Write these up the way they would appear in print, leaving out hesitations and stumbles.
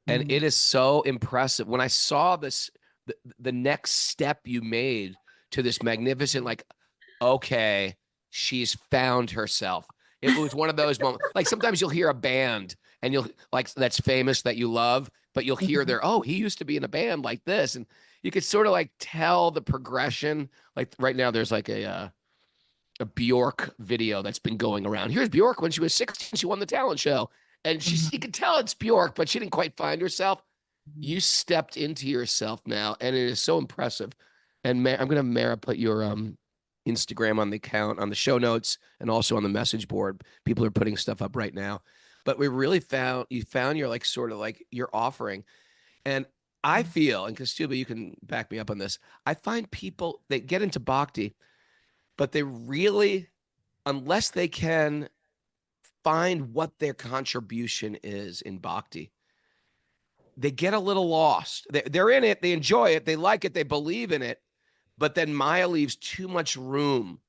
And it is so impressive. When I saw this, the next step you made to this magnificent, like, okay, she's found herself. It was one of those moments. Like sometimes you'll hear a band and you'll like that's famous that you love, but you'll hear oh, he used to be in a band like this. And you could sort of like tell the progression. Like right now there's like a Bjork video that's been going around. Here's Bjork when she was 16, she won the talent show. And you can tell it's Bjork, but she didn't quite find herself. You stepped into yourself now, and it is so impressive. And I'm going to have Mara put your Instagram on the account, on the show notes, and also on the message board. People are putting stuff up right now. But we really found your like sort of like your offering. And I feel, and Kaustubha, you can back me up on this, I find people, they get into Bhakti, but they really, unless they can find what their contribution is in Bhakti, they get a little lost. They're in it, they enjoy it, they like it, they believe in it, but then Maya leaves too much room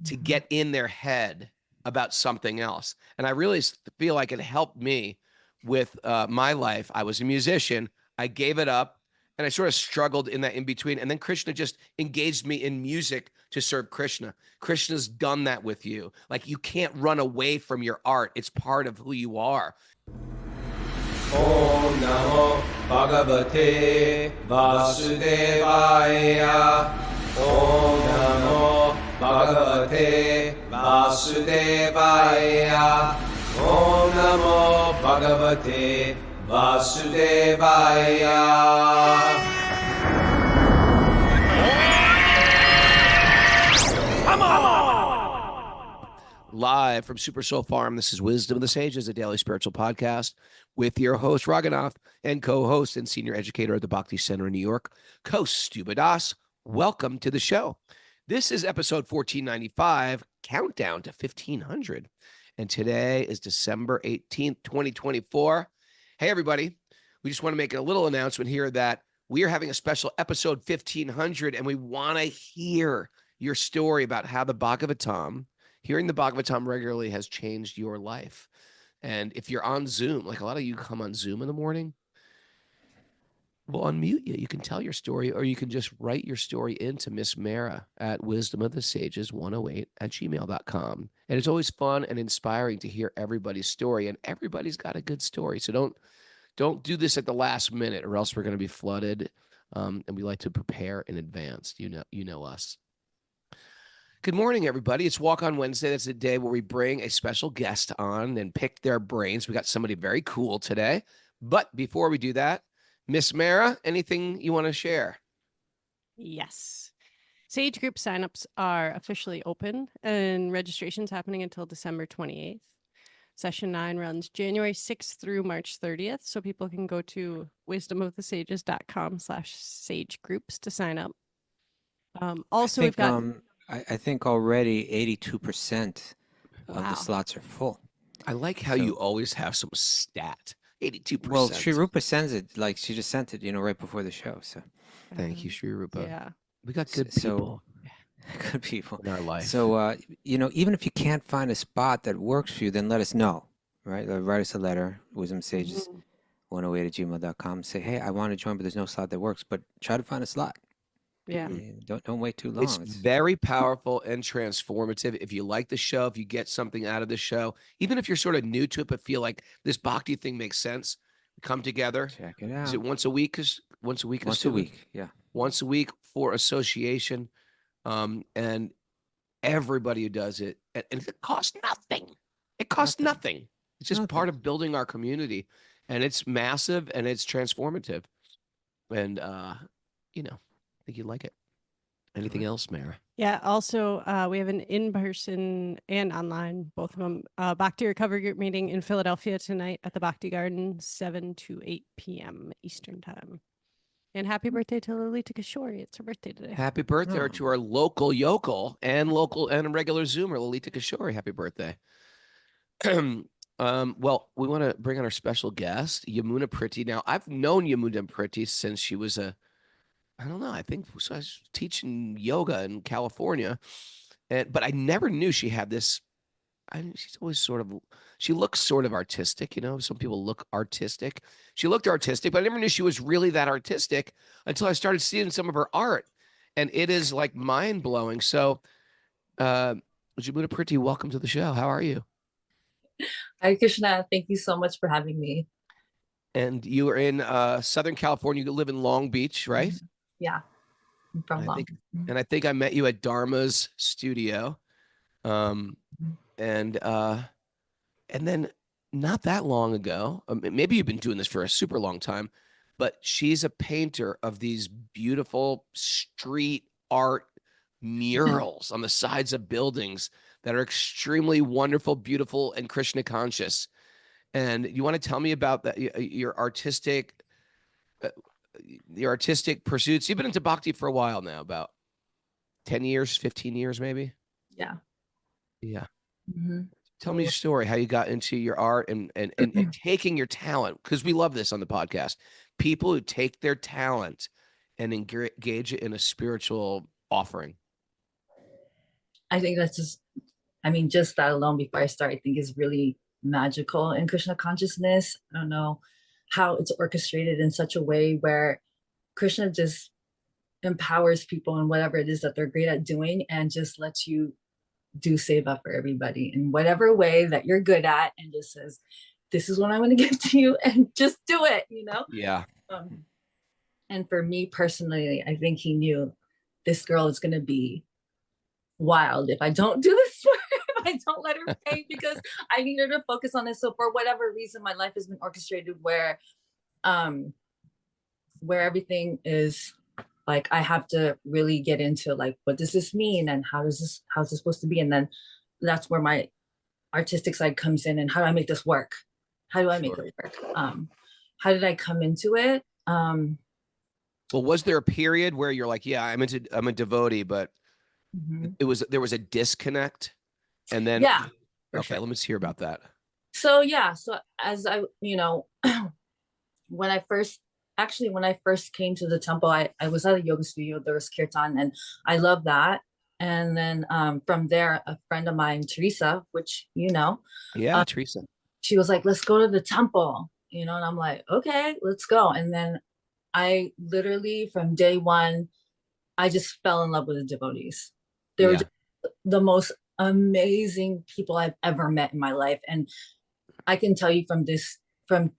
to get in their head about something else. And I really feel like it helped me with my life. I was a musician, I gave it up, and I sort of struggled in that in between. And then Krishna just engaged me in music to serve Krishna. Krishna's done that with you. Like you can't run away from your art. It's part of who you are. Om Namo Bhagavate Vasudevaya. Om Namo Bhagavate Vasudevaya. Om Namo Bhagavate Vasudevaya. Live from Super Soul Farm, this is Wisdom of the Sages, a daily spiritual podcast with your host, Raghunath, and co-host and senior educator at the Bhakti Center in New York, Kaustubha Das. Welcome to the show. This is episode 1495, countdown to 1500. And today is December 18th, 2024. Hey, everybody. We just want to make a little announcement here that we are having a special episode 1500, and we want to hear your story about how the Bhagavatam, hearing the Bhagavatam regularly, has changed your life. And if you're on Zoom, like a lot of you come on Zoom in the morning, we'll unmute you. You can tell your story, or you can just write your story into Miss Mara at wisdomofthesages108@gmail.com. And it's always fun and inspiring to hear everybody's story, and everybody's got a good story. So don't do this at the last minute, or else we're going to be flooded. And we like to prepare in advance. You know us. Good morning, everybody. It's Walk On Wednesday. That's the day where we bring a special guest on and pick their brains. We got somebody very cool today. But before we do that, Miss Mara, anything you want to share? Yes. Sage group signups are officially open, and registration's happening until December 28th. Session 9 runs January 6th through March 30th, so people can go to wisdomofthesages.com/sage groups to sign up. Also, we've got... I think already 82% of the slots are full. I like how you always have some stat. 82%. Well, Sri Rupa sends it, like she just sent it, right before the show. So thank you, Sri Rupa. Yeah. We got good people. Good people in our life. So, even if you can't find a spot that works for you, then let us know, right? Write us a letter, wisdomsages108@gmail.com. Say, hey, I want to join, but there's no slot that works. But try to find a slot. Yeah. Don't wait too long. It's very powerful and transformative. If you like the show, if you get something out of the show, even if you're sort of new to it but feel like this Bhakti thing makes sense, come together. Check it out. Is it once a week? Once a week, yeah. Once a week for association, and everybody who does it, and it costs nothing. It costs nothing. It's just part of building our community, and it's massive and it's transformative, and I think you'd like it. Anything else, Mara? Yeah. Also, we have an in-person and online, both of them, Bhakti Recovery Group meeting in Philadelphia tonight at the Bhakti Garden, 7 to 8 p.m. Eastern time. And happy birthday to Lalita Kishore. It's her birthday today. Happy birthday to our local yokel and regular Zoomer, Lalita Kishore. Happy birthday. Well, we want to bring on our special guest, Jamuna Priti. Now, I've known Jamuna Priti since she was I was teaching yoga in California, but I never knew she had this she's always sort of, she looks sort of artistic, you know, some people look artistic. She looked artistic, but I never knew she was really that artistic until I started seeing some of her art. And it is like mind blowing. So, Jamuna Priti, welcome to the show. How are you? Hi, Krishna. Thank you so much for having me. And you are in Southern California. You live in Long Beach, right? Yeah, I'm from And I Long. think, and I think I met you at Dharma's studio. And then not that long ago, maybe you've been doing this for a super long time, but she's a painter of these beautiful street art murals on the sides of buildings that are extremely wonderful, beautiful, and Krishna-conscious. And you want to tell me about that, your artistic pursuits? You've been into Bhakti for a while now, about 10 years, 15 years, maybe? Yeah. Yeah. Mm-hmm. Tell me your story, how you got into your art and taking your talent, because we love this on the podcast. People who take their talent and engage it in a spiritual offering. I think that's just, I mean, just that alone before I start, I think is really magical in Krishna consciousness. I don't know how it's orchestrated in such a way where Krishna just empowers people in whatever it is that they're great at doing and just lets you do seva for everybody in whatever way that you're good at, and just says, this is what I'm going to give to you, and just do it, you know? Yeah. And for me personally, I think he knew this girl is going to be wild if I don't do this for her, if I don't let her paint, because I need her to focus on this. So for whatever reason, my life has been orchestrated where everything is like, I have to really get into like, what does this mean? And how's this supposed to be? And then that's where my artistic side comes in. And how do I make this work? How do I make it work? How did I come into it? Well, was there a period where you're like, yeah, I'm a devotee, but there was a disconnect, and then okay, let me hear about that. So as I, when I first came to the temple, I was at a yoga studio. There was kirtan, and I love that. And then from there, a friend of mine, Teresa, which Teresa, she was like, let's go to the temple, and I'm like, okay, let's go. And then I literally, from day one, I just fell in love with the devotees. They were just the most amazing people I've ever met in my life. And I can tell you from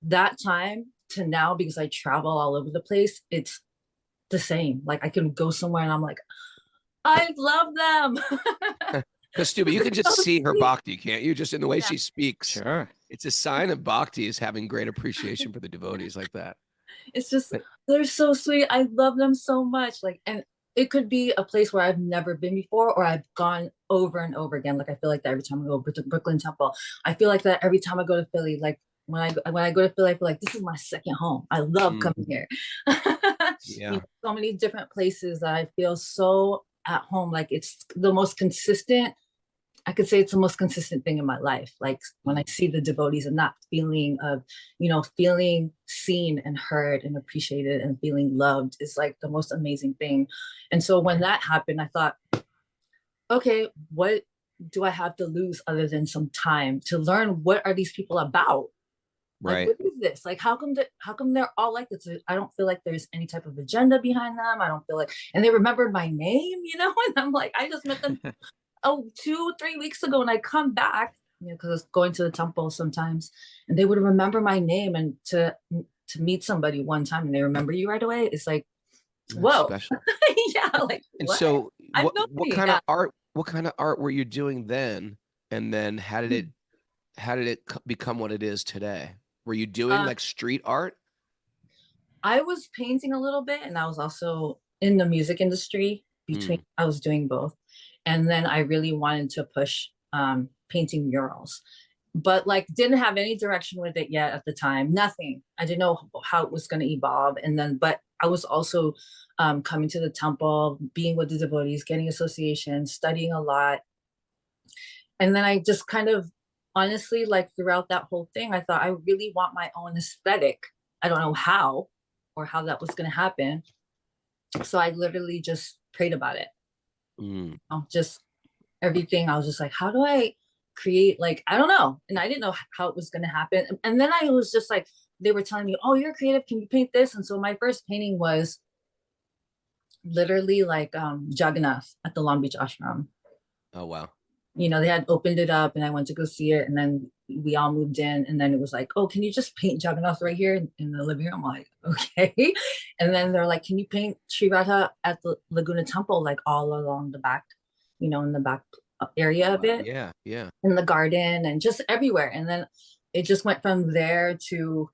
that time to now, because I travel all over the place, it's the same. Like I can go somewhere and I'm like, I love them. Kaustubha, you can just see her bhakti, can't you? Just in the way she speaks. Sure. It's a sign of bhakti, is having great appreciation for the devotees like that. It's just, they're so sweet. I love them so much. Like, and it could be a place where I've never been before, or I've gone over and over again. Like I feel like that every time I go to Brooklyn Temple. I feel like that every time I go to Philly. Like when I go to Philly, I feel like this is my second home. I love coming here. So many different places that I feel so at home. Like it's the most consistent. I could say it's the most consistent thing in my life. Like when I see the devotees and that feeling of, feeling seen and heard and appreciated and feeling loved is like the most amazing thing. And so when that happened, I thought, okay, what do I have to lose other than some time to learn what are these people about? Like, what is this? Like, how come they're all like this? I don't feel like there's any type of agenda behind them. I don't feel like, and they remembered my name, and I'm like, I just met them 2-3 weeks ago, and I come back, because I was going to the temple sometimes, and they would remember my name, and to meet somebody one time and they remember you right away. It's like, whoa. Special. Like, and what? so what kind of art were you doing then? And then how did it become what it is today? Were you doing like street art? I was painting a little bit, and I was also in the music industry I was doing both. And then I really wanted to push painting murals, but like didn't have any direction with it yet at the time. Nothing. I didn't know how it was going to evolve. And then, but I was also coming to the temple, being with the devotees, getting associations, studying a lot. And then I just kind of, honestly, like throughout that whole thing, I thought I really want my own aesthetic. I don't know how that was going to happen. So I literally just prayed about it. Just everything. I was just like, how do I create, like, I don't know. And I didn't know how it was going to happen. And then I was just like, they were telling me, oh, you're creative. Can you paint this? And so my first painting was literally like Jagannath at the Long Beach ashram. Oh, wow. You know, they had opened it up and I went to go see it. And then we all moved in. And then it was like, oh, can you just paint Jagannath right here in the living room? I'm like, okay. And then they're like, can you paint Sri Radha at the Laguna Temple, like all along the back, you know, in the back area of it? Yeah, yeah. In the garden and just everywhere. And then it just went from there to,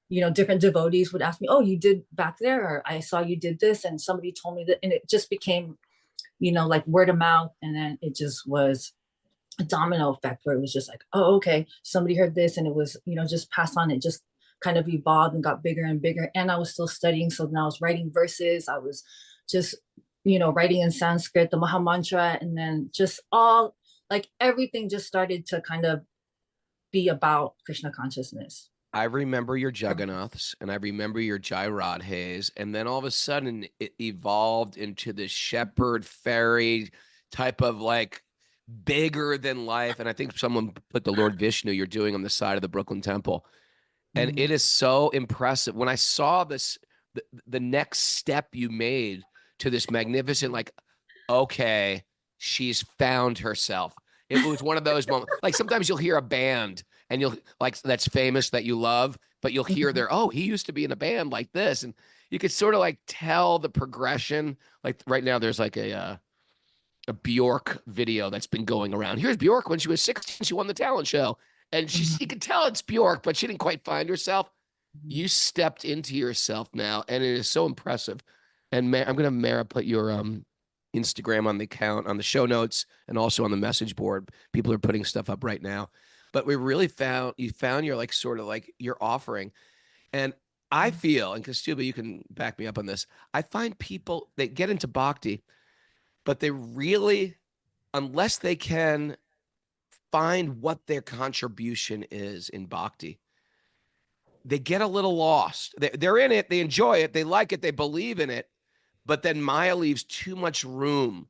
you know, different devotees would ask me, oh, you did back there, or I saw you did this, and somebody told me that, and it just became, you know, like word of mouth. And then it just was a domino effect where it was just like, oh, okay, somebody heard this, and it was, you know, just passed on. It just kind of evolved and got bigger and bigger. And I was still studying, so now I was writing verses. I was just, you know, writing in Sanskrit, the Maha Mantra, and then just all, like, everything just started to kind of be about Krishna consciousness. I remember your Jagannaths and I remember your Jai Radhes, and then all of a sudden it evolved into this shepherd fairy type of like bigger than life. And I think someone put the Lord Vishnu you're doing on the side of the Brooklyn Temple. And it is so impressive. When I saw this, the next step you made to this magnificent, like, okay, she's found herself. It was one of those moments. Like sometimes you'll hear a band and you'll like that's famous that you love, but you'll hear their, oh, he used to be in a band like this. And you could sort of like tell the progression. Like right now there's like a Bjork video that's been going around. Here's Bjork when she was 16, she won the talent show. And you could tell it's Bjork, but she didn't quite find herself. You stepped into yourself now, and it is so impressive. And I'm going to Mara put your Instagram on the account, on the show notes, and also on the message board. People are putting stuff up right now. But we really found your like sort of like your offering. And I feel, and Kaustubha, you can back me up on this, I find people, they get into bhakti, but they really, unless they can find what their contribution is in bhakti, they get a little lost. They're in it, they enjoy it, they like it, they believe in it, but then Maya leaves too much room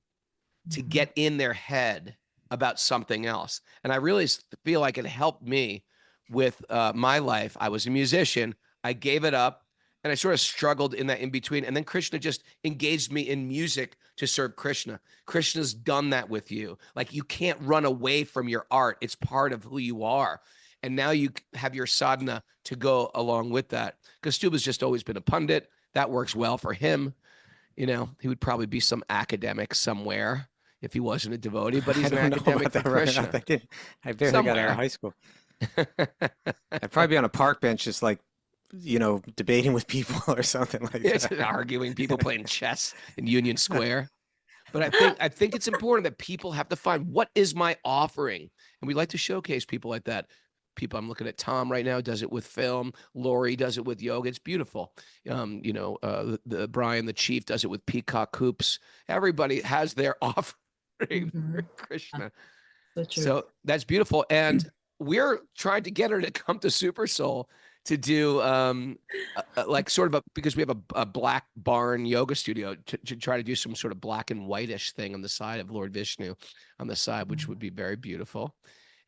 to get in their head about something else. And I really feel like it helped me with my life. I was a musician, I gave it up, and I sort of struggled in that in between. And then Krishna just engaged me in music to serve Krishna. Krishna's done that with you. Like you can't run away from your art. It's part of who you are. And now you have your sadhana to go along with that. Kaustubha's just always been a pundit. That works well for him. You know, he would probably be some academic somewhere if he wasn't a devotee, but he's an academic for Krishna. I barely got out of high school. I'd probably be on a park bench just like, you know, debating with people or something like that. Arguing, people playing chess in Union Square. But I think it's important that people have to find what is my offering. And we like to showcase people like that. People, I'm looking at Tom right now, does it with film. Lori does it with yoga. It's beautiful. You know, the Brian, the chief, does it with peacock coops. Everybody has their offering for Krishna. So that's beautiful. And we're trying to get her to come to Super Soul to do like sort of because we have a black barn yoga studio to try to do some sort of black and whitish thing on the side of Lord Vishnu on the side, which would be very beautiful.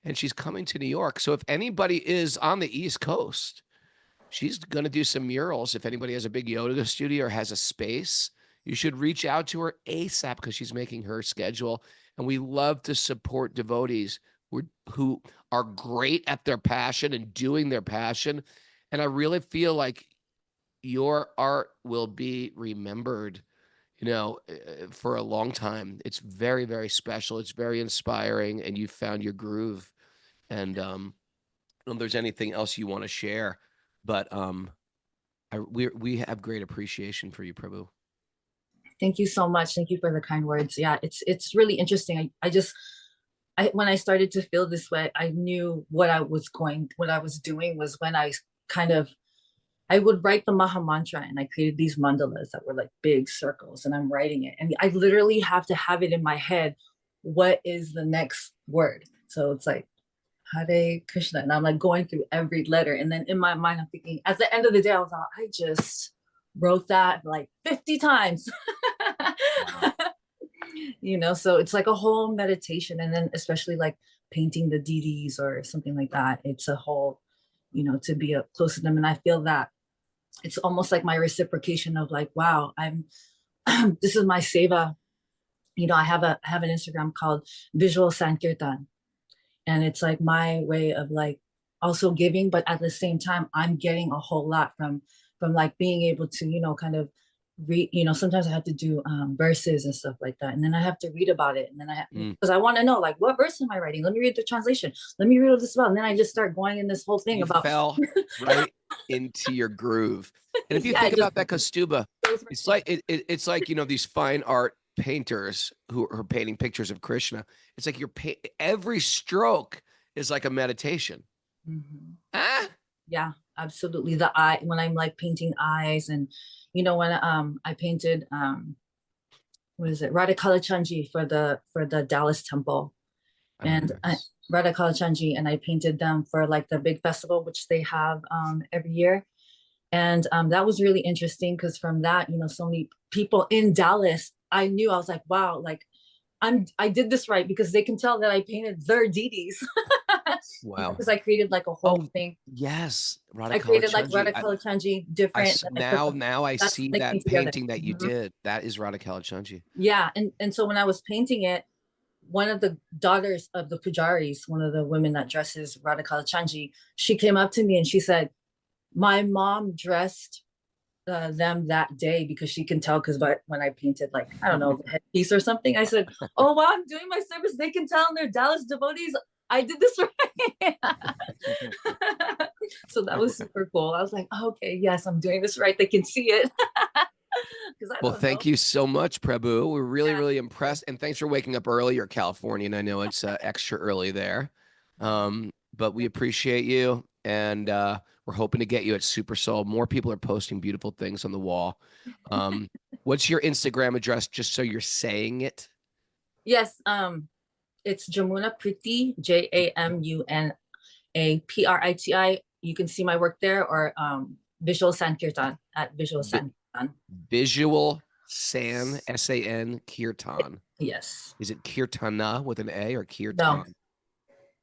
And she's coming to New York. So if anybody is on the East Coast, she's going to do some murals. If anybody has a big yoga studio or has a space, you should reach out to her ASAP because she's making her schedule. And we love to support devotees who are great at their passion and doing their passion. And I really feel like your art will be remembered, you know, for a long time. It's very, very special. It's very inspiring, and you found your groove. And I don't know if there's anything else you want to share, but we have great appreciation for you, Prabhu. Thank you so much. Thank you for the kind words. Yeah, it's really interesting. When I started to feel this way, I knew what I was doing was when I would write the Maha Mantra, and I created these mandalas that were like big circles, and I'm writing it. And I literally have to have it in my head. What is the next word? So it's like, Hare Krishna. And I'm like going through every letter. And then in my mind, I'm thinking, at the end of the day, I was like, I just wrote that like 50 times. You know, so it's like a whole meditation. And then especially like painting the deities or something like that. It's a whole, you know, to be up close to them. And I feel that it's almost like my reciprocation of like, wow, I'm this is my seva. You know, I have an Instagram called Visual Sankirtan, and it's like my way of like also giving, but at the same time I'm getting a whole lot from like being able to, you know, kind of read, you know, sometimes I have to do verses and stuff like that, and then I have to read about it, and then I have because I want to know like, what verse am I writing, let me read the translation, let me read all this about, and then I just start going in this whole thing You about fell right into your groove. And if you Yeah, think just- about that, Kaustubha, it's like it's like, you know, these fine art painters who are painting pictures of Krishna. It's like every stroke is like a meditation. Mhm. Ah, Yeah, absolutely. The eye, when I'm like painting eyes, and you know, when I painted what is it, Radha Kalachandji for the Dallas temple, and nice. Radha Kalachandji, and I painted them for like the big festival which they have every year. And that was really interesting because from that, you know, so many people in Dallas, I knew, I was like, wow, like I did this right, because they can tell that I painted their deities. Wow. Because I created like a whole Oh, thing. yes, I created like Radha I Kalachandji different. and I put now I that's see like that me together. painting that you Mhm. did. That is Radha Kalachandji. Yeah, and so when I was painting it, one of the daughters of the pujaris, one of the women that dresses Radha Kalachandji, she came up to me and she said, my mom dressed them that day because she can tell, because when I painted like, I don't know, the headpiece or something, I said, oh wow, I'm doing my service, they can tell, and they're Dallas devotees, I did this right. So that was super cool. I was like, oh, okay, yes, I'm doing this right, they can see it. Well, thank you so much, Prabhu. We're really, Yeah. really impressed. And thanks for waking up early. You're Californian. I know it's extra early there. But we appreciate you. And we're hoping to get you at Super Soul. More people are posting beautiful things on the wall. What's your Instagram address, just so you're saying it? Yes, it's Jamuna Priti, Jamuna Priti. You can see my work there, or Visual Sankirtan at Visual Sankirtan. Visual San, S-A-N, Kirtan. Yes. Is it Kirtana with an A or Kirtan? No.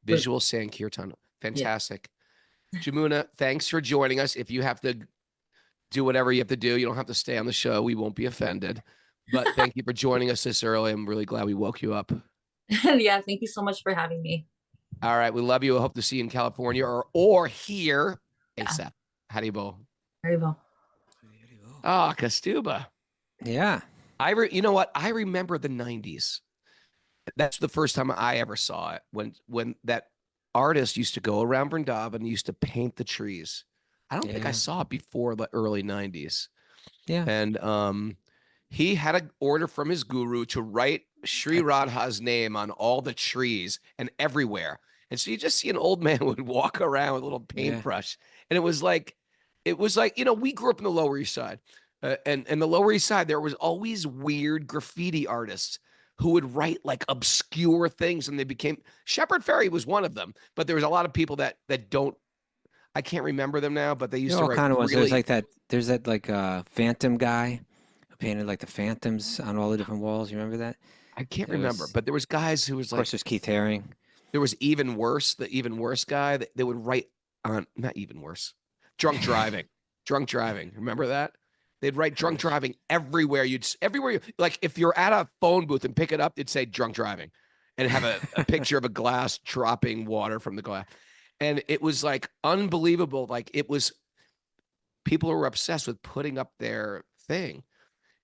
Visual San Kirtan. Fantastic. Yeah. Jamuna, thanks for joining us. If you have to do whatever you have to do, you don't have to stay on the show. We won't be offended. But thank you for joining us this early. I'm really glad we woke you up. Yeah, thank you so much for having me. All right, we love you. I hope to see you in California or here ASAP. Haribo. Haribo. Oh, Kaustubha. Yeah. You know what? I remember the 90s. That's the first time I ever saw it, when that artist used to go around Vrindavan and used to paint the trees. I don't think I saw it before the early 90s. Yeah. And he had an order from his guru to write Sri Radha's name on all the trees and everywhere. And so you just see an old man would walk around with a little paintbrush. And it was like, you know, we grew up in the Lower East Side. And the Lower East Side, there was always weird graffiti artists who would write like obscure things, and they became, Shepard Fairey was one of them, but there was a lot of people that don't, I can't remember them now, but they used to write kind of ones. really, There's that like Phantom guy who painted like the phantoms on all the different walls. You remember that? I can't remember, but there was guys who was Of like, course, there's Keith Haring. there was even worse, the even worse guy that they would write on, not even worse, drunk driving, Remember that? They'd write drunk driving everywhere. Like if you're at a phone booth and pick it up, it'd say drunk driving and have a picture of a glass dropping water from the glass. And it was like unbelievable. Like it was, people were obsessed with putting up their thing.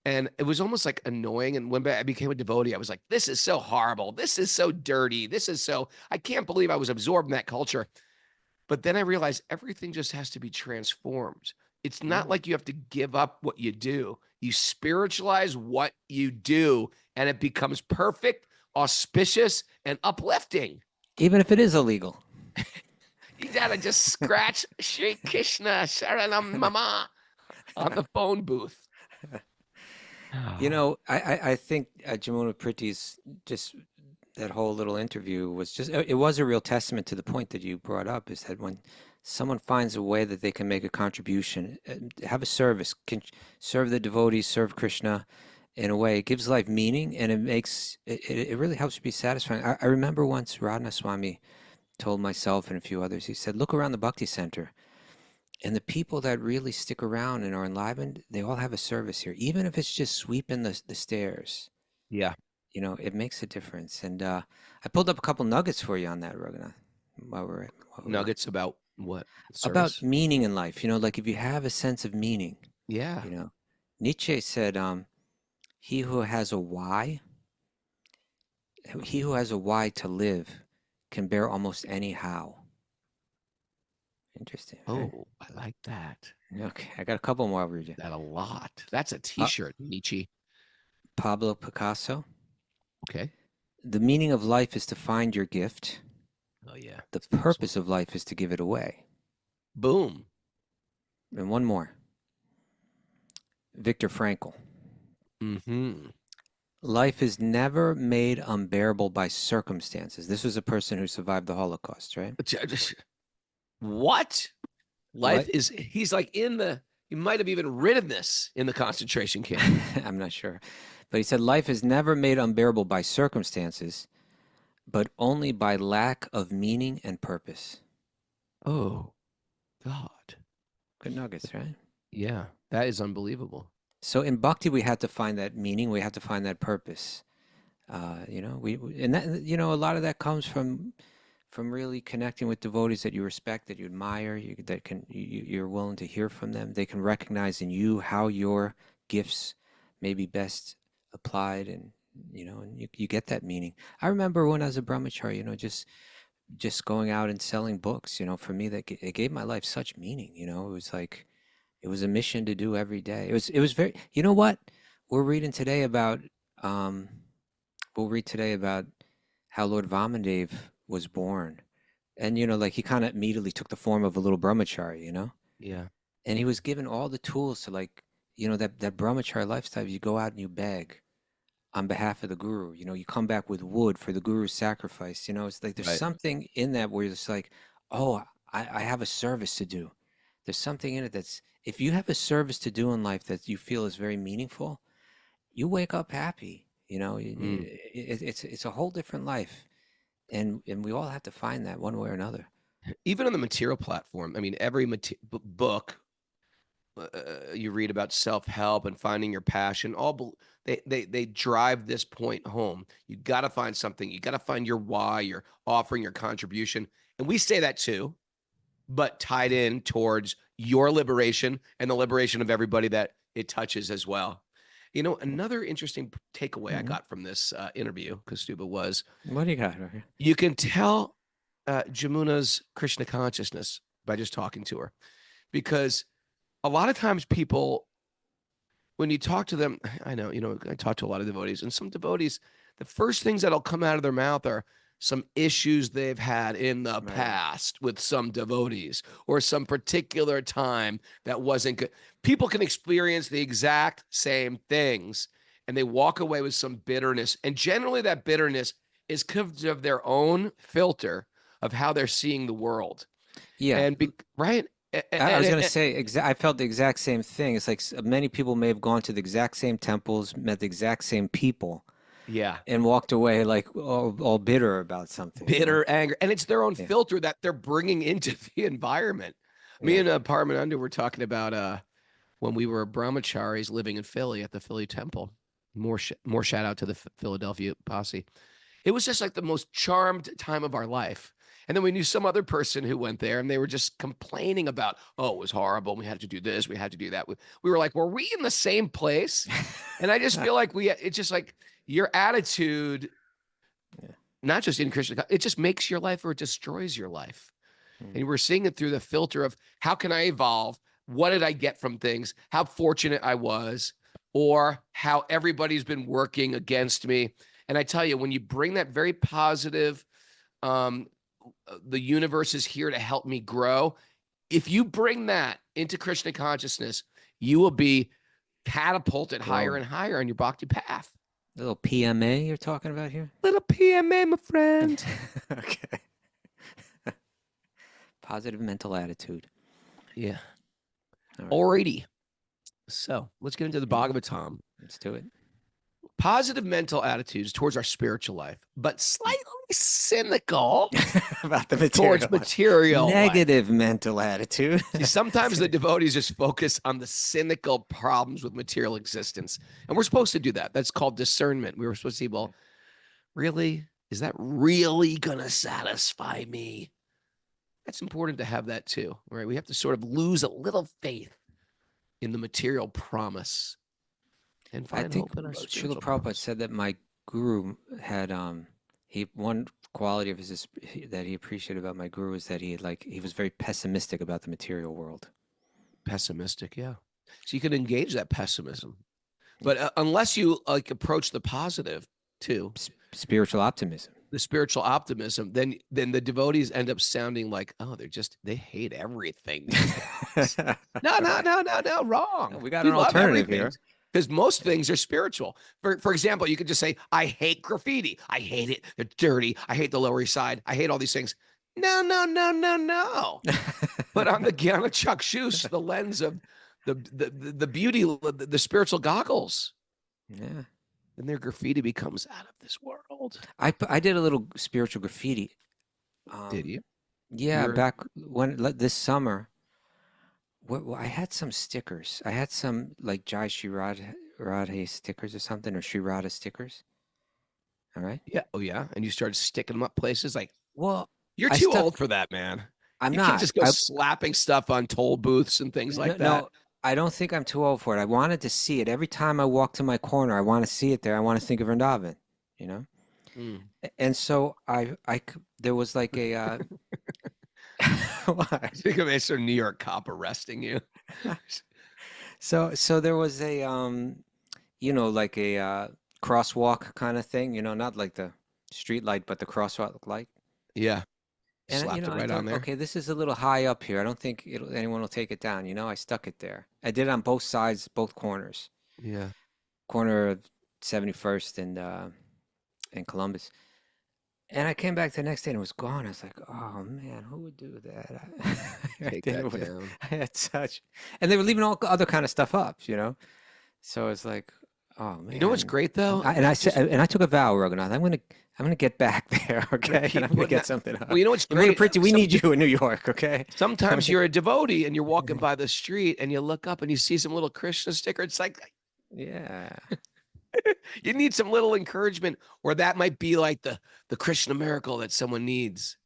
And it was almost like annoying. And when I became a devotee, I was like, this is so horrible. This is so dirty. I can't believe I was absorbed in that culture. But then I realized everything just has to be transformed. It's not like you have to give up what you do. You spiritualize what you do, and it becomes perfect, auspicious, and uplifting. Even if it is illegal. You gotta just scratch Shri Krishna Sharanam Mama on the phone booth. You know, I think Jamuna Priti's just that whole little interview was it was a real testament to the point that you brought up, is that when someone finds a way that they can make a contribution, have a service, can serve the devotees, serve Krishna, in a way. It gives life meaning, and it really helps you be satisfying. I remember once Radha Swami told myself and a few others, he said, look around the Bhakti Center, and the people that really stick around and are enlivened, they all have a service here. Even if it's just sweeping the stairs, Yeah. it makes a difference. And I pulled up a couple nuggets for you on that, Raghunath, while we're Nuggets about what? about Service? meaning in life. Like if you have a sense of meaning, Yeah. Nietzsche said, he who has a why to live can bear almost any how. Interesting. Right? Oh, I like that. Okay, I got a couple more. I'll read you. That a lot. That's a T-shirt, Nietzsche. Pablo Picasso. Okay. The meaning of life is to find your gift. Oh yeah. The purpose of life is to give it away. Boom. And one more. Viktor Frankl. Mm-hmm. Life is never made unbearable by circumstances. This was a person who survived the Holocaust, right? What? Life is, he's like he might have even written this in the concentration camp. I'm not sure. But he said, life is never made unbearable by circumstances, but only by lack of meaning and purpose. Oh, God. Good nuggets, right? Yeah, that is unbelievable. So in Bhakti, we had to find that meaning. We had to find that purpose. And that, a lot of that comes from really connecting with devotees that you respect, that you admire, you're willing to hear from them. They can recognize in you how your gifts may be best applied, and you get that meaning. I remember when I was a brahmachari, just going out and selling books. For me, it gave my life such meaning. It was like it was a mission to do every day. It was very. You know what? We'll read today about how Lord Vāmana was born. And, like he kind of immediately took the form of a little brahmachari, Yeah. And he was given all the tools to that brahmachari lifestyle. You go out and you beg on behalf of the guru, you come back with wood for the guru's sacrifice. It's like there's something in that where it's like, oh, I have a service to do. There's something in it that's, if you have a service to do in life that you feel is very meaningful, you wake up happy, it's a whole different life. And we all have to find that one way or another. Even on the material platform. I mean, every book you read about self-help and finding your passion, they drive this point home. You got to find something. You got to find your why. You're offering your contribution. And we say that too, but tied in towards your liberation and the liberation of everybody that it touches as well. Another interesting takeaway I got from this interview, Kaustubha, was, what do you got over here? You can tell Jamuna's Krishna consciousness by just talking to her, because a lot of times people, when you talk to them, I know, I talk to a lot of devotees, and some devotees, the first things that'll come out of their mouth are some issues they've had in the past with some devotees, or some particular time that wasn't good. People can experience the exact same things, and they walk away with some bitterness. And generally that bitterness is because of their own filter of how they're seeing the world. Yeah. And right. I was going to say, I felt the exact same thing. It's like many people may have gone to the exact same temples, met the exact same people. Yeah. And walked away like all bitter about something. Bitter, anger. And it's their own filter that they're bringing into the environment. Me and Paramananda were talking about when we were brahmacharis living in Philly at the Philly temple. More shout out to the Philadelphia posse. It was just like the most charmed time of our life. And then we knew some other person who went there, and they were just complaining about, oh, it was horrible. We had to do this. We had to do that. We were like, were we in the same place? And I just feel like it's just like your attitude, not just in Krishna, it just makes your life or it destroys your life. And we're seeing it through the filter of, how can I evolve? What did I get from things? How fortunate I was, or how everybody's been working against me. And I tell you, when you bring that very positive, the universe is here to help me grow. If you bring that into Krishna consciousness, you will be catapulted higher and higher on your bhakti path. Little PMA you're talking about here? Little PMA, my friend. Okay. Positive mental attitude. Yeah. All right. Alrighty. So let's get into the Bhagavatam. Let's do it. positive mental attitudes towards our spiritual life, but slightly cynical about the towards material. material life. Negative mental attitude. See, sometimes the devotees just focus on the cynical problems with material existence. And we're supposed to do that. That's called discernment. We were supposed to see, well, really? Is that really going to satisfy me? That's important to have that too, right? We have to sort of lose a little faith in the material promise and I find think hope in our Srila spiritual Prabhupada promise. said that my guru had one quality of his that he appreciated about my guru is that he was very pessimistic about the material world. Pessimistic, yeah. So you can engage that pessimism, but unless you like approach the positive too, Spiritual optimism. the spiritual optimism, then the devotees end up sounding like, oh, they hate everything. No, wrong. We got We an love alternative everything. here. Because most things are spiritual. For example, you could just say, I hate graffiti. I hate it. They're dirty. I hate the Lower East Side. I hate all these things. No. But on the Chakshush, the lens of the beauty, the spiritual goggles, Yeah. then their graffiti becomes out of this world. I did a little spiritual graffiti. Did you? Yeah, You're- back this summer. I had some stickers. I had some like Jai Shri Radhe stickers or something, or Shri Radha stickers. All right. Yeah. Oh, yeah. And you started sticking them up places like, Well, you're I too stuck- old for that, man. I'm You not. can't just go slapping stuff on toll booths and things like that. No, I don't think I'm too old for it. I wanted to see it every time I walk to my corner. I want to see it there. I want to think of Vrindavan, you know. And so there was like a. I think of a sort of New York cop arresting you. So there was a like a crosswalk kind of thing, not like the street light, but the crosswalk light. Yeah. And Slapped it I right thought, on there. okay, this is a little high up here. I don't think anyone will take it down. I stuck it there. I did it on both sides, both corners. Yeah. Corner of 71st and Columbus. And I came back the next day and it was gone. I was like, oh man, who would do that? Take that down. I had such, and they were leaving all other kind of stuff up, So it's like, oh man. You know what's great though? I took a vow, Raghunath. I'm gonna get back there, okay? And I'm gonna get something up. Well, you know what's Jamuna great? Priti, we need you in New York, okay? Sometimes you're a devotee and you're walking by the street and you look up and you see some little Krishna sticker. It's like, yeah. you need some little encouragement, or that might be like the Krishna miracle that someone needs.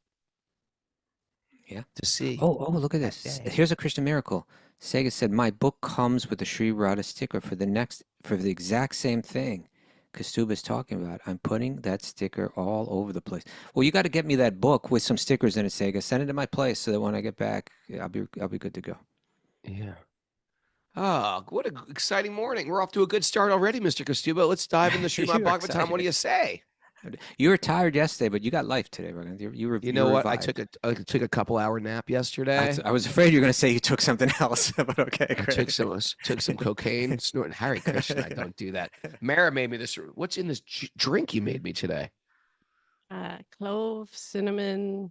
Yeah. To see. Oh, look at this. Here's a Krishna miracle. Sega said, my book comes with a Sri Radha sticker for the exact same thing Kaustubha is talking about. I'm putting that sticker all over the place. Well, you got to get me that book with some stickers in it, Sega. Send it to my place so that when I get back, I'll be good to go. Yeah. Oh, what an exciting morning. We're off to a good start already, Mr. Kaustubha. Let's dive into Srimad You're Bhagavatam. What do you say? You were tired yesterday, but you got life today, Raghunath. You know what? revived. I took a couple hour nap yesterday. I was afraid you were going to say you took something else, but okay. I took some cocaine, snorting Hare Krishna. I don't do that. Mara made me this. What's in this drink you made me today? Clove, cinnamon,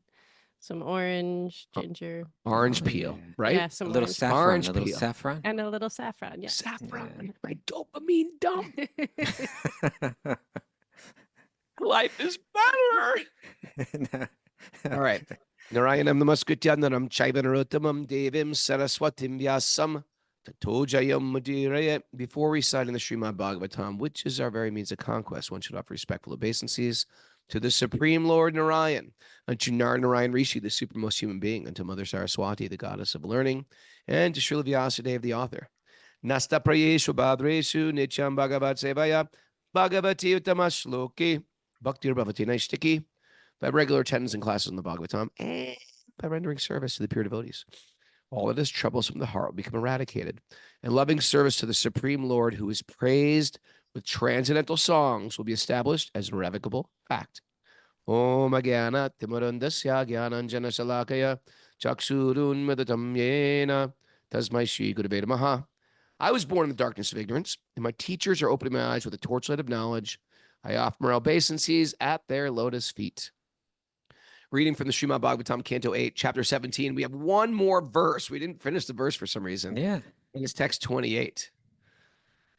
some orange, ginger. Orange peel, right? Yeah, some a little orange saffron, Orange a little peel. saffron. and a little saffron. Yeah. Saffron, my dopamine dump. Life is better. All right. Narayanam namaskrityanam chaivanarottamam devim saraswatim vyasam tatojayam mudiraya. Before reciting the Srimad Bhagavatam, which is our very means of conquest, one should offer respectful obeisances to the Supreme Lord Narayan, unto Narayan Rishi, the supermost human being, unto Mother Saraswati, the goddess of learning, and to Srila Vyasadeva, the author. Nasta prayeshu badreshu nityam bhagavat sevaya bhagavati utamashloki bhakti bhavati naistiki, by regular attendance in classes in the Bhagavatam and by rendering service to the pure devotees. All that is troublesome from the heart will become eradicated, and loving service to the Supreme Lord, who is praised with transcendental songs, will be established as an irrevocable fact. Om Agyana Timurandasya Gyananjana Shalakaya Chakshurun Medatam Yena Tasmai Shri Gurave Namaha. I was born in the darkness of ignorance, and my teachers are opening my eyes with a torchlight of knowledge. I offer my obeisances at their lotus feet. Reading from the Srimad Bhagavatam, Canto 8, Chapter 17. We have one more verse. We didn't finish the verse for some reason. Yeah. And it's text 28.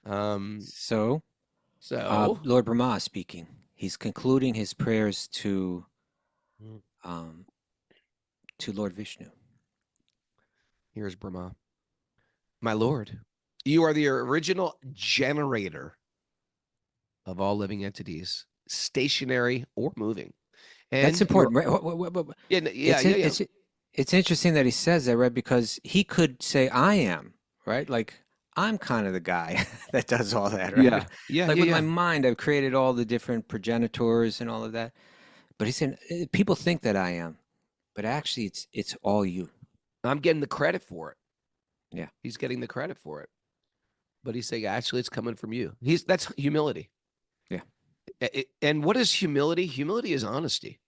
So So Lord Brahma speaking. He's concluding his prayers to Lord Vishnu. here's Brahma. My Lord, you are the original generator of all living entities, stationary or moving. And That's important, right? It's interesting that he says that, right? Because he could say, I am, right? Like, I'm kind of the guy that does all that, right? Like with my mind, I've created all the different progenitors and all of that. But he said, people think that I am, but actually it's all you. I'm getting the credit for it. Yeah. He's getting the credit for it. But he's saying, actually, it's coming from you. That's humility. Yeah. And what is humility? Humility is honesty.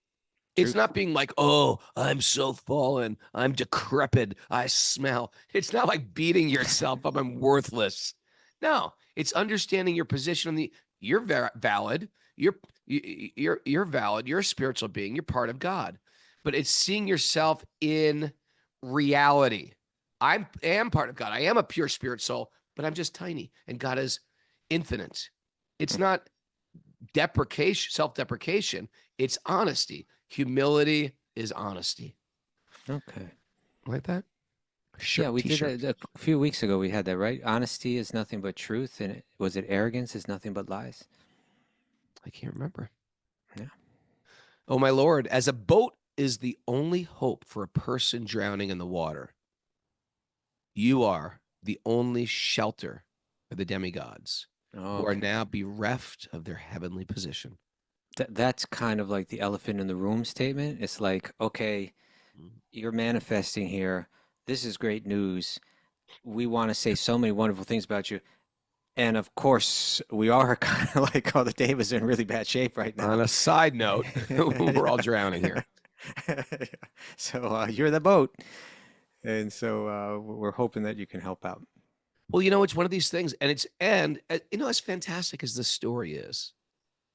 It's Truth. not being like, oh, I'm so fallen. I'm decrepit. I smell. It's not like beating yourself up. I'm worthless. No, it's understanding your position. You're valid. You're valid. You're a spiritual being. You're part of God. But it's seeing yourself in reality. I am part of God. I am a pure spirit soul, but I'm just tiny, and God is infinite. It's not deprecation, self-deprecation. It's honesty. Humility is honesty. Okay. Like that? Yeah, we did that a few weeks ago. We had that, right? Honesty is nothing but truth. And was it arrogance is nothing but lies? I can't remember. Yeah. Oh, my Lord, as a boat is the only hope for a person drowning in the water, you are the only shelter for the demigods who are now bereft of their heavenly position. That's kind of like the elephant in the room statement. It's like, okay, you're manifesting here. This is great news. We want to say so many wonderful things about you. And of course, we are kind of like, oh, the David's in really bad shape right now. On a side note, we're all drowning here. So you're the boat. And so we're hoping that you can help out. Well, it's one of these things, and as fantastic as this story is,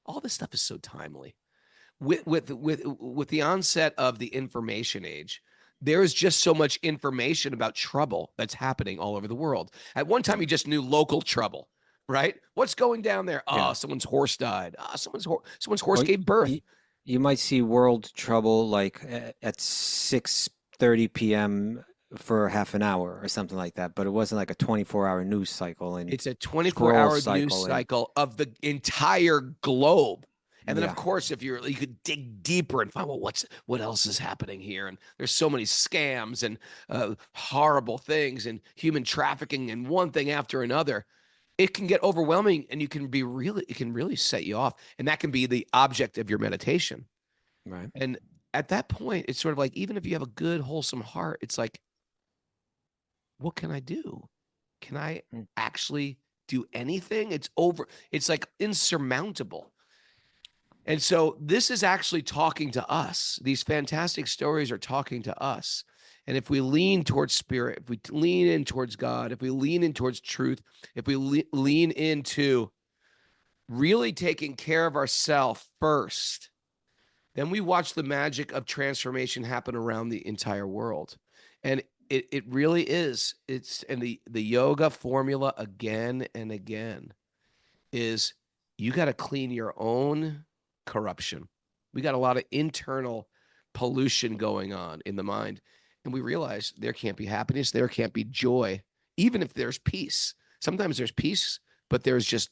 all this stuff is so timely. With the onset of the information age, there is just so much information about trouble that's happening all over the world. At one time, you just knew local trouble, right? What's going down there? Oh, someone's horse died. Someone's horse gave birth. You might see world trouble like at 6:30 p.m. for half an hour or something like that, but it wasn't like a 24-hour news cycle. And it's a 24-hour news cycle of the entire globe. And then, of course, if you could dig deeper and find, well, what else is happening here? And there's so many scams and horrible things and human trafficking and one thing after another. It can get overwhelming, and it can really set you off. And that can be the object of your meditation. Right. And at that point, it's sort of like, even if you have a good, wholesome heart, it's like, what can I do? Can I actually do anything? It's like insurmountable. And so this is actually talking to us. These fantastic stories are talking to us. And if we lean towards spirit, if we lean in towards God, if we lean in towards truth, if we lean into really taking care of ourselves first, then we watch the magic of transformation happen around the entire world. And it really is. And the yoga formula again and again is, you got to clean your own corruption. We got a lot of internal pollution going on in the mind. And we realize there can't be happiness, there can't be joy, even if there's peace. Sometimes there's peace, but there's just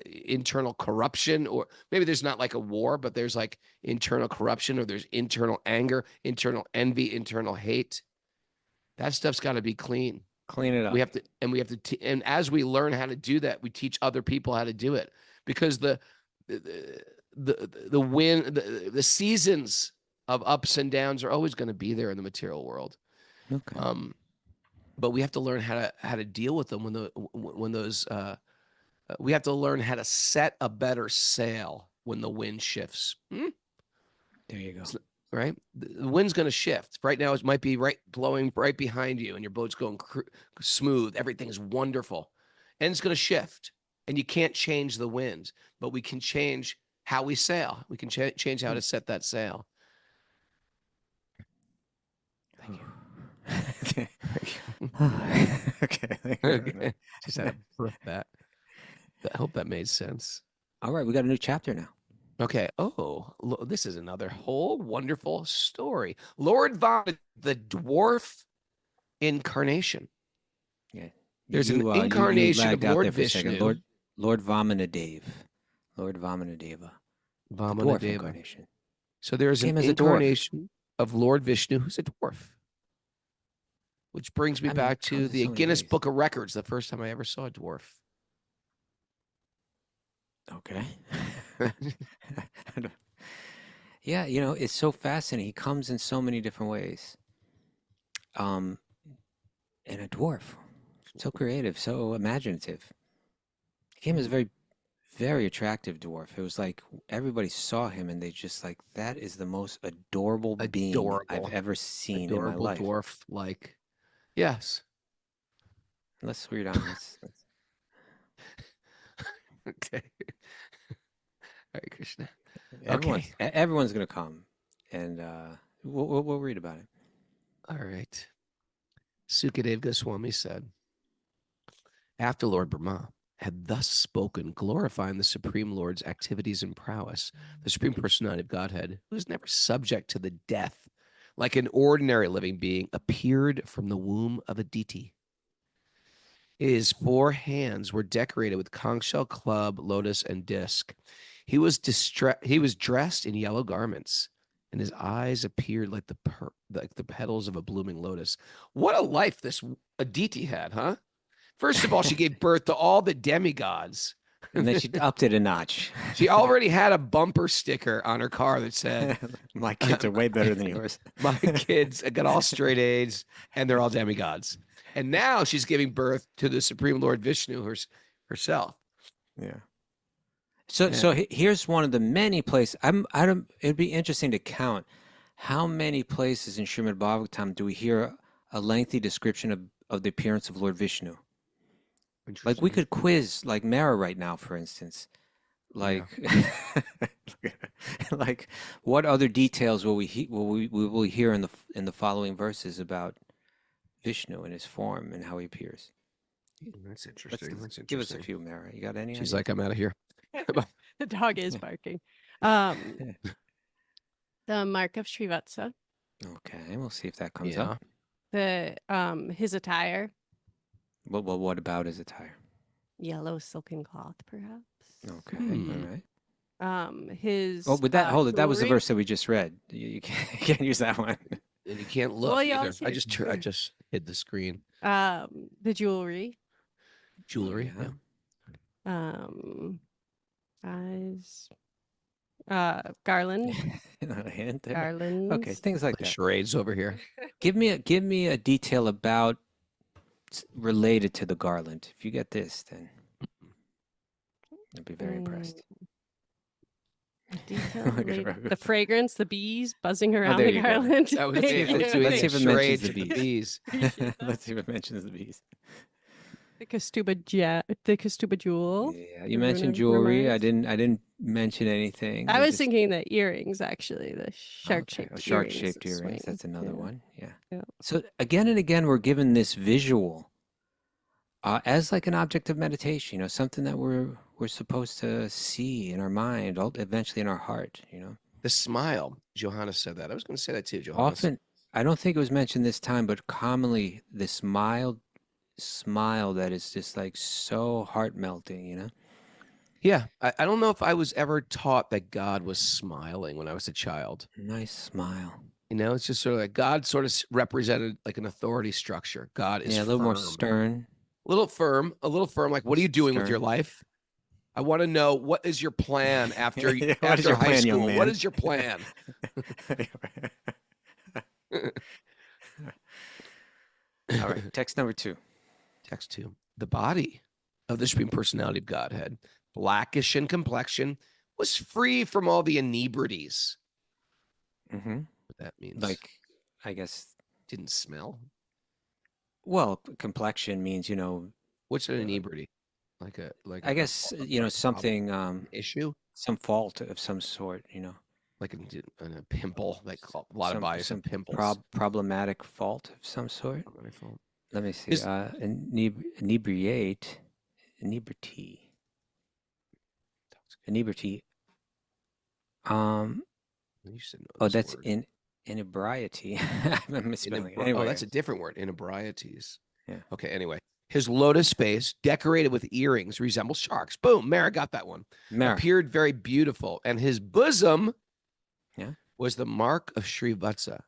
internal corruption, or maybe there's not like a war, but there's like internal corruption, or there's internal anger, internal envy, internal hate. That stuff's got to be clean. Clean it up. We have to, and as we learn how to do that, we teach other people how to do it, because the seasons of ups and downs are always going to be there in the material world. Okay. But we have to learn how to deal with them when those we have to learn how to set a better sail when the wind shifts. There you go. Right? The wind's going to shift. Right now, it might be blowing right behind you, and your boat's going smooth. Everything's wonderful. And it's going to shift. And you can't change the winds, but we can change how we sail. We can change how to set that sail. Thank you. Okay. Okay. Just had to proof that. I hope that made sense. All right, we got a new chapter now. Okay. Oh, this is another whole wonderful story. Lord Vāmana, the dwarf incarnation. Yeah. There's an you incarnation of lagged out Lord there for a second. Vishnu. Lord Vāmana Deva. Lord Vāmana Deva. The Vāmana dwarf Deva. incarnation. So there's an Came as a dwarf. incarnation of Lord Vishnu who's a dwarf. Which brings me back to the Guinness Book of Records, the first time I ever saw a dwarf. Okay. Yeah, it's so fascinating. He comes in so many different ways. And a dwarf, so creative, so imaginative. He came as a very, very attractive dwarf. It was like everybody saw him and they just like, that is the most adorable being I've ever seen in my life. Dwarf, like, yes. Let's read on. Let's... Okay. All right, Krishna. Everyone's gonna come, and we'll read about it. All right. Sukadev Goswami said, after Lord Brahma had thus spoken, glorifying the Supreme Lord's activities and prowess, the Supreme Personality of Godhead, who is never subject to the death, like an ordinary living being, appeared from the womb of a deity. His 4 hands were decorated with conch shell, club, lotus, and disc. He was dressed in yellow garments, and his eyes appeared like the petals of a blooming lotus. What a life this Aditi had, huh? First of all, she gave birth to all the demigods. And then she upped it a notch. She already had a bumper sticker on her car that said, my kids are way better than yours. My kids got all straight A's, and they're all demigods. And now she's giving birth to the Supreme Lord Vishnu herself. Yeah. So here's one of the many places. It'd be interesting to count how many places in Srimad Bhagavatam do we hear a lengthy description of the appearance of Lord Vishnu. Like we could quiz like Mara right now, for instance. Like, like what other details will we hear in the following verses about Vishnu and his form and how he appears? That's interesting. Give us a few, Mara. You got any? She's like, I'm out of here. The dog is barking. The mark of Srivatsa. Okay, we'll see if that comes up. His attire. What about his attire? Yellow silken cloth, perhaps. Okay, all right. His. Oh, with that, hold it. That was the jewelry. verse that we just read. You can't use that one. And you can't look. Well, you either. also I just hid the screen. The jewelry. Jewelry. Yeah. Eyes. Garland. A hint there. Garlands. Okay, things like that. Charades over here. Give me a detail about related to the garland. If you get this, then I'd be very impressed. Detail the fragrance, the bees buzzing around there the you go. garland. That was Let's see if it mentions the the bees. bees. Let's see if it mentions the bees. The Kaustubha jewel. Yeah, you mentioned jewelry. I didn't mention anything. I was thinking the earrings, actually, the shark-shaped shark-shaped earrings. That's another one. Yeah. Yeah. So again and again, we're given this visual as like an object of meditation. Something that we're supposed to see in our mind, eventually in our heart. The smile. Johanna said that. I was going to say that too, Johanna. Often, I don't think it was mentioned this time, but commonly this mild smile that is just like so heart melting. Yeah, I don't know if I was ever taught that God was smiling when I was a child. Nice smile. It's just sort of like God sort of represented like an authority structure. God is a little more firm. stern. A little firm. Like, what are you doing with your life? I want to know, what is your plan after after high school? What is your plan? All right, text number 2. Text 2. The body of the Supreme Personality of Godhead, blackish in complexion, was free from all the inebrities. Mm-hmm. What that means? Like, I guess, didn't smell. Well, complexion means What's an inebriety? I guess something issue, some fault of some sort. Like a pimple. Like a lot of bodies have pimples. Problematic fault of some sort. Let me see. Inebriate, inebriety. Inebriety. You should know Oh, this that's word. inebriety. I'm misspelling it. Oh, Anyway. that's a different word. Inebrieties. Yeah. Okay. Anyway, his lotus face, decorated with earrings, resembles sharks. Boom. Mara got that one. Mara. Appeared very beautiful, and his bosom, Yeah, was the mark of Sri Vatsa.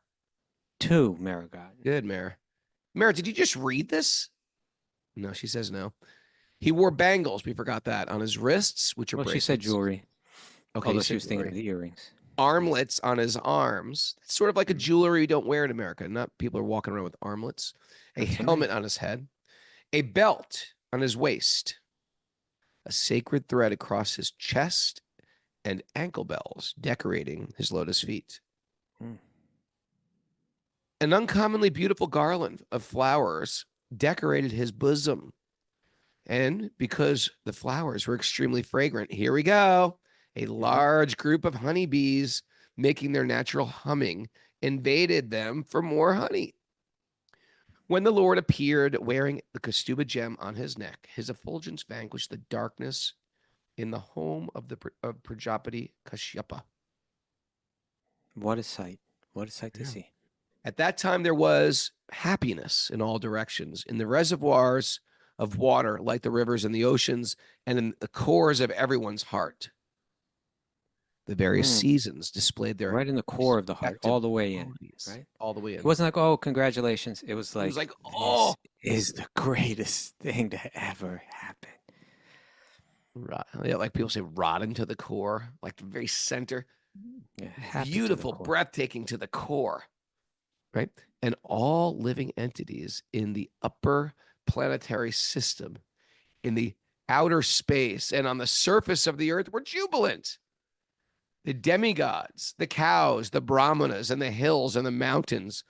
2 Mara got. Good, Mara. Mara, did you just read this? No, she says no. He wore bangles. We forgot that on his wrists, which are Well, bracelets. she said jewelry. Okay, Although he she said was thinking of jewelry. the earrings. Armlets on his arms. It's sort of like a jewelry you don't wear in America. Not people are walking around with armlets. A That's helmet amazing. on his head. A belt on his waist. A sacred thread across his chest, and ankle bells decorating his lotus feet. Mm. An uncommonly beautiful garland of flowers decorated his bosom. And because the flowers were extremely fragrant, here we go. A large group of honeybees, making their natural humming, invaded them for more honey. When the Lord appeared wearing the Kaustubha gem on his neck, his effulgence vanquished the darkness in the home of Prajapati Kashyapa. What a sight. What a sight to see. At that time, there was happiness in all directions, in the reservoirs of water, like the rivers and the oceans, and in the cores of everyone's heart. The various seasons displayed their right in the core of the heart, all the way in, qualities, right? all the way in. It wasn't like, oh, congratulations. It was like, oh, this is the greatest thing to ever happen. Yeah, like people say, rotten to the core, like the very center. Yeah, happy to the Beautiful, core. breathtaking to the core, right? And all living entities in the upper planetary system, in the outer space, and on the surface of the earth were jubilant. The demigods, the cows, the brahmanas, and the hills and the mountains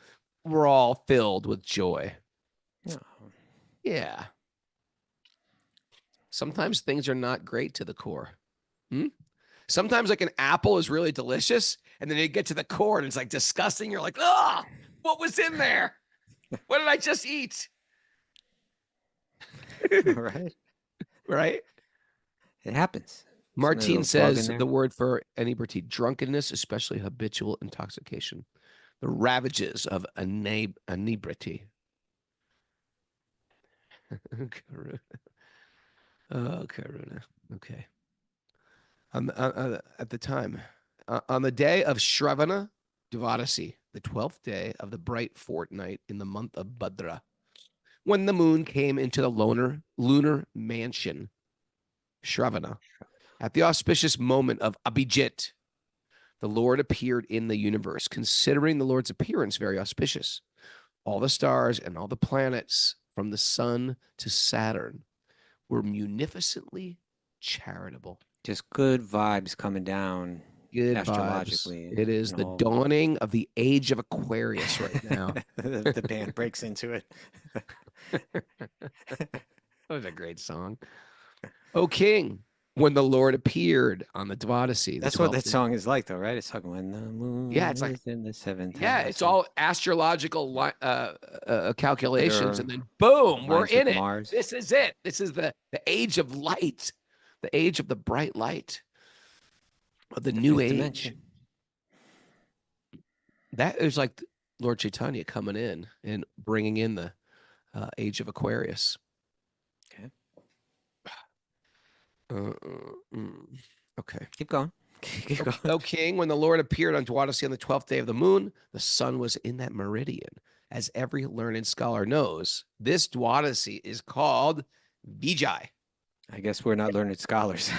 were all filled with joy. Oh. Yeah. Sometimes things are not great to the core. Sometimes like an apple is really delicious, and then you get to the core and it's like disgusting. You're like, ah, what was in there? What did I just eat? Right? Right? It happens. Martine says the word for inebriety, drunkenness, especially habitual intoxication, the ravages of inebriety. Oh, Karuna. Okay. At the time, on the day of Shravana Dvadasi, the 12th day of the bright fortnight in the month of Bhadra, when the moon came into the lunar mansion, Shravana, at the auspicious moment of Abhijit, the Lord appeared in the universe, considering the Lord's appearance very auspicious. All the stars and all the planets, from the sun to Saturn, were munificently charitable. Just good vibes coming down. Good astrologically. Vibes. It is the dawning of the age of Aquarius right now. The band breaks into it. That was a great song. O King, when the Lord appeared on the Dvadasi. That's what that song is like, though, right? It's talking when the moon it's like, is in the seventh. Yeah, it's all astrological calculations, and then boom, we're in it. Mars. This is it. This is the age of light, the age of the bright light, of the new age. Dimension. That is like Lord Chaitanya coming in and bringing in the age of Aquarius. Okay. Okay. Keep going. O King, when the Lord appeared on Dwadasi on the 12th day of the moon, the sun was in that meridian. As every learned scholar knows, this Dwadasi is called Vijay. I guess we're not learned scholars.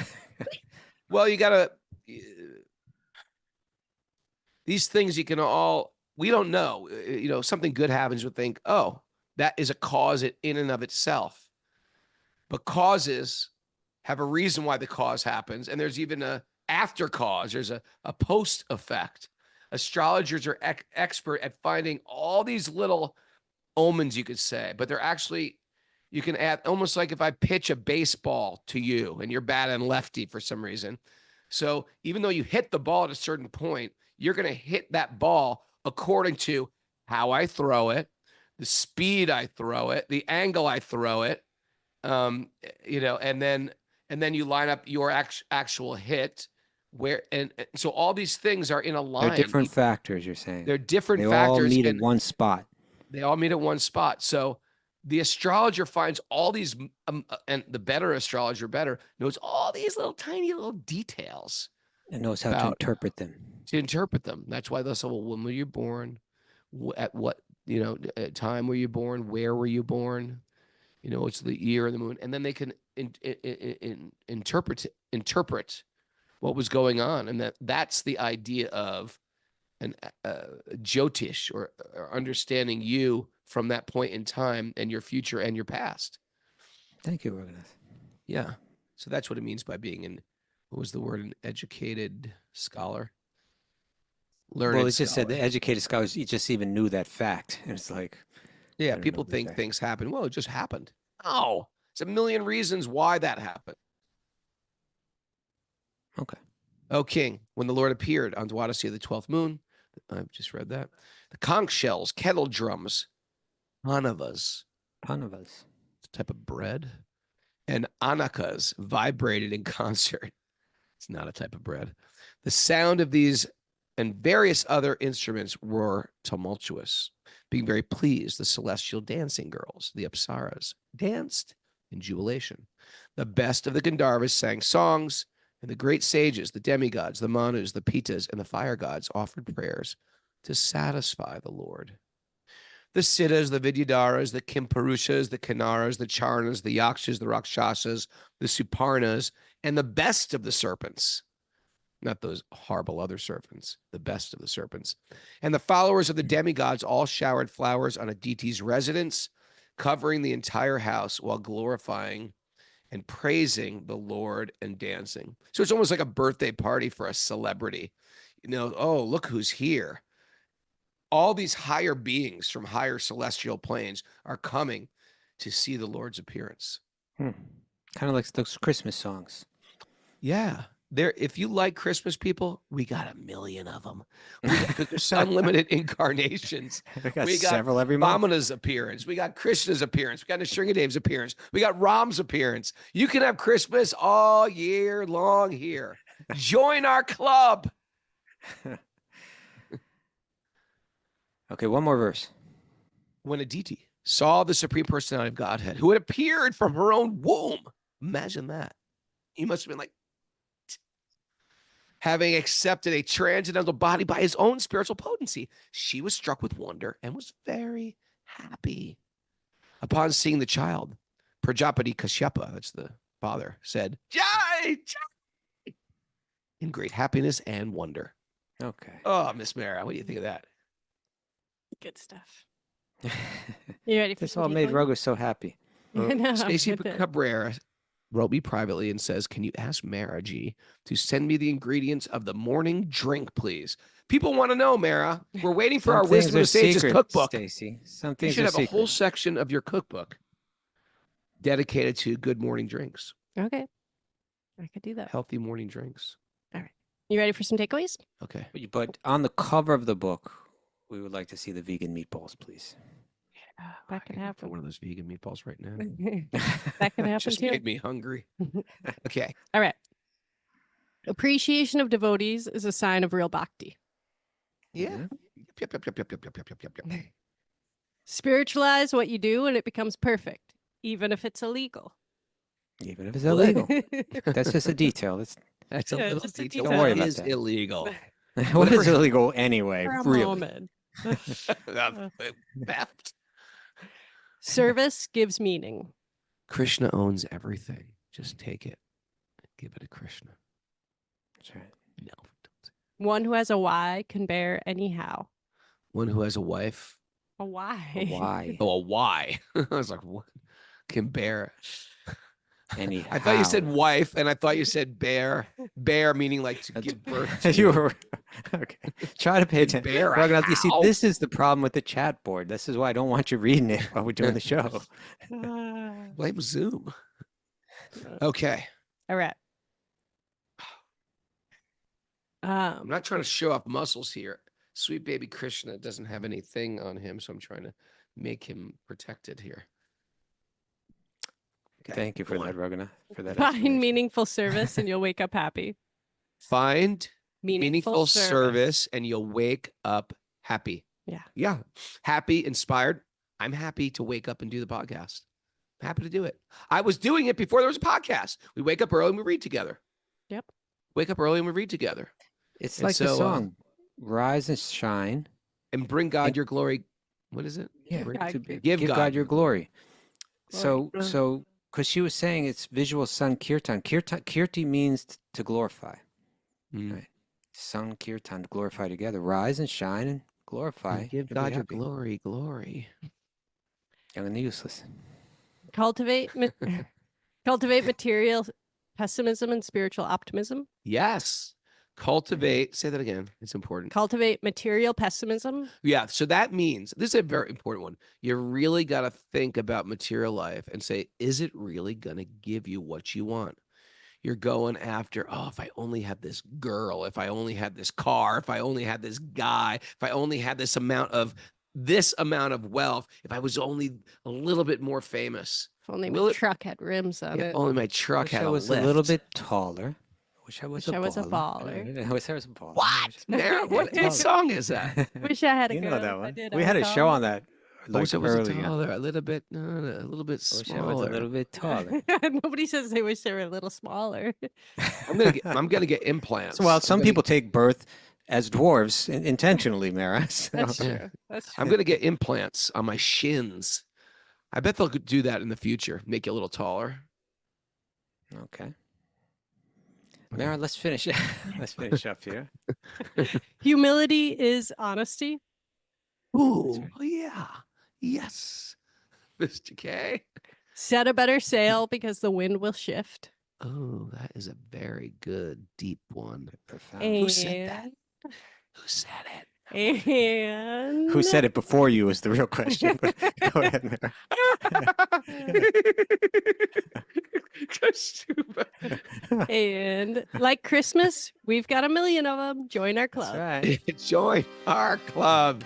Well, you got to... These things you can all... We don't know. Something good happens, we think, oh, that is a cause in and of itself. But causes have a reason why the cause happens, and there's even a after cause. There's a post effect. Astrologers are expert at finding all these little omens, you could say, but they're actually, you can add, almost like if I pitch a baseball to you and you're batting lefty for some reason. So even though you hit the ball at a certain point, you're going to hit that ball according to how I throw it, the speed I throw it, the angle I throw it, and then and then you line up your actual hit where, and so all these things are in a line. They're different factors, you're saying. They're different They factors. all meet and at one spot. They all meet at one spot. So the astrologer finds all these, and the better astrologer knows all these little tiny little details. And knows how to interpret them. That's why they'll say, well, when were you born? At what, time were you born? Where were you born? It's the year and the moon. And then they can interpret what was going on. And that's the idea of an Jyotish, or understanding you from that point in time and your future and your past. Thank you, Raghunath. Yeah. So that's what it means by being what was the word? An educated scholar? Learned Well, it just scholar. said the educated scholars, you just even knew that fact. And it's like, yeah, people think things happen. Well, it just happened. Oh, it's a million reasons why that happened. Okay. O king, when the Lord appeared on Dwadasi of the 12th moon, I've just read that. The conch shells, kettle drums, panavas, Panavas. it's a type of bread, and anakas vibrated in concert. It's not a type of bread. The sound of these and various other instruments were tumultuous. Being very pleased, the celestial dancing girls, the apsaras, danced in jubilation. The best of the Gandharvas sang songs, and the great sages, the demigods, the Manus, the Pitas, and the fire gods offered prayers to satisfy the Lord. The Siddhas, the Vidyadharas, the Kimpurushas, the Kinnaras, the Charnas, the Yakshas, the Rakshasas, the Suparnas, and the best of the serpents, not those horrible other serpents, the best of the serpents, and the followers of the demigods all showered flowers on Aditi's residence, covering the entire house while glorifying and praising the Lord and dancing. So it's almost like a birthday party for a celebrity. Oh, look who's here. All these higher beings from higher celestial planes are coming to see the Lord's appearance. Kind of like those Christmas songs. Yeah. If you like Christmas, people, we got a million of them. There's unlimited incarnations. We got several every month. Vāmana's appearance. We got Krishna's appearance. We got Nrsingadev's appearance. We got Ram's appearance. You can have Christmas all year long here. Join our club. Okay, one more verse. When Aditi saw the Supreme Personality of Godhead, who had appeared from her own womb, imagine that. He must have been like, having accepted a transcendental body by his own spiritual potency, she was struck with wonder and was very happy. Upon seeing the child, Prajapati Kashyapa, that's the father, said, Jai, Jai, in great happiness and wonder. Okay. Oh, Miss Mara, what do you think of that? Good stuff. You ready for This some all made takeaways? Raghu so happy. I know, Stacey it did. Cabrera wrote me privately and says, can you ask Mara G to send me the ingredients of the morning drink, please? People want to know, Mara. We're waiting for our Some things Wisdom are of Sages secret, cookbook. Stacey. Some You things should are have a whole secret. section of your cookbook dedicated to good morning drinks, Okay. I could do that. healthy morning drinks. You ready for some takeaways? Okay. But on the cover of the book, we would like to see the vegan meatballs, please. That could I happen. want one of those vegan meatballs right now. That could happen Just too. made me hungry. Okay. All right. Appreciation of devotees is a sign of real bhakti. Yeah. Yep, yep, yep, yep, yep, yep, yep, yep, yep. Spiritualize what you do and it becomes perfect, even if it's illegal. Even if it's illegal. That's just a detail. That's a Yeah, little just a detail. detail. Don't worry What about is that. illegal? What is illegal anyway? For a Really? moment. Theft. Service gives meaning. Krishna owns everything. Just take it. Give it to Krishna. That's right. No. One who has a why can bear anyhow. One who has a wife. A why? Why? Oh, a why? I was like, what? Can bear. Anyhow. I thought you said wife, and I thought you said bear. Bear meaning like to give birth to. You were okay. Try to pay attention. Bear Raghunath, you see, how? this is the problem with the chat board. This is why I don't want you reading it while we're doing the show. Blame Zoom. Okay. All right. I'm not trying to show off muscles here. Sweet baby Krishna doesn't have anything on him, so I'm trying to make him protected here. Okay. Thank you for go that, on. Raghunath, for that. Find explanation. meaningful service and you'll wake up happy. Find Meaningful service and you'll wake up happy. Yeah. Yeah. Happy, inspired. I'm happy to wake up and do the podcast. I'm happy to do it. I was doing it before there was a podcast. We wake up early and we read together. Yep. Wake up early and we read together. It's And like the so, song, "Rise and Shine." And bring God And- your glory. What is it? Yeah, Bring- God- give God your glory. Glory. So, because she was saying it's visual Sankirtan. Kirti means to glorify. Mm. Right. Sankirtan, to glorify together. Rise and shine and glorify. And give You'll be God your happy. glory. Young and the useless. Cultivate cultivate material pessimism and spiritual optimism. Yes. Cultivate. Say that again. It's important. Cultivate material pessimism. Yeah. So that means this is a very important one. You really got to think about material life and say, is it really going to give you what you want? You're going after, oh, if I only had this girl, if I only had this car, if I only had this guy, if I only had this amount of wealth, if I was only a little bit more famous, If only Will my it- truck had rims on if it. only my truck Wish had I a was lift. a little bit taller. Wish I was Wish a I was a baller. baller. I wish I was a baller. What? Mara, what Taller. song is that? Wish I had a You girl. know that if I one. did, We I had a would show call Oh, on that I like wish I was earlier. taller, a little bit smaller. I wish I was a little bit taller. Nobody says they wish they were a little smaller. I'm gonna get implants. So, well, I'm some gonna- people take birth as dwarves intentionally, Mara. So- That's Yeah. true. That's true. I'm gonna get implants on my shins. I bet they'll do that in the future. Make you a little taller. Okay. Mara, let's finish. Let's finish up here. Humility is honesty. Ooh, yeah, yes, Mr. K. Set a better sail because the wind will shift. Oh, that is a very good, deep one. Profound. Who said that? Who said it? And Who said it before you is the real question. But go ahead, Mara. Kaustubha. And like Christmas, we've got 1 million of them. Join our club. That's right. Join our club.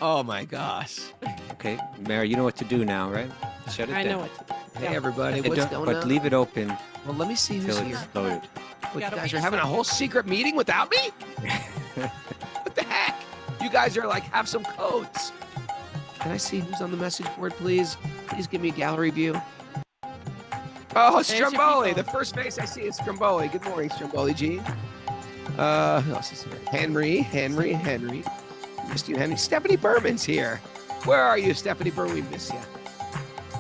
Oh my gosh. Okay, Mara, you know what to do now, right? Shut it I down. know what to do. Hey everybody, And what's don't- going but on? leave it open Well, let me see who's until here. it's loaded. What, you Gotta guys wait are having a whole secret meeting without me? What the heck? You guys are like, have some codes. Can I see who's on the message board, please? Please give me a gallery view. Oh, There's your Stromboli. people. The first face I see is Stromboli. Good morning, Stromboli G. Who else is here? Henry. Missed you, Henry. Stephanie Berman's here. Where are you, Stephanie Berman? We miss you.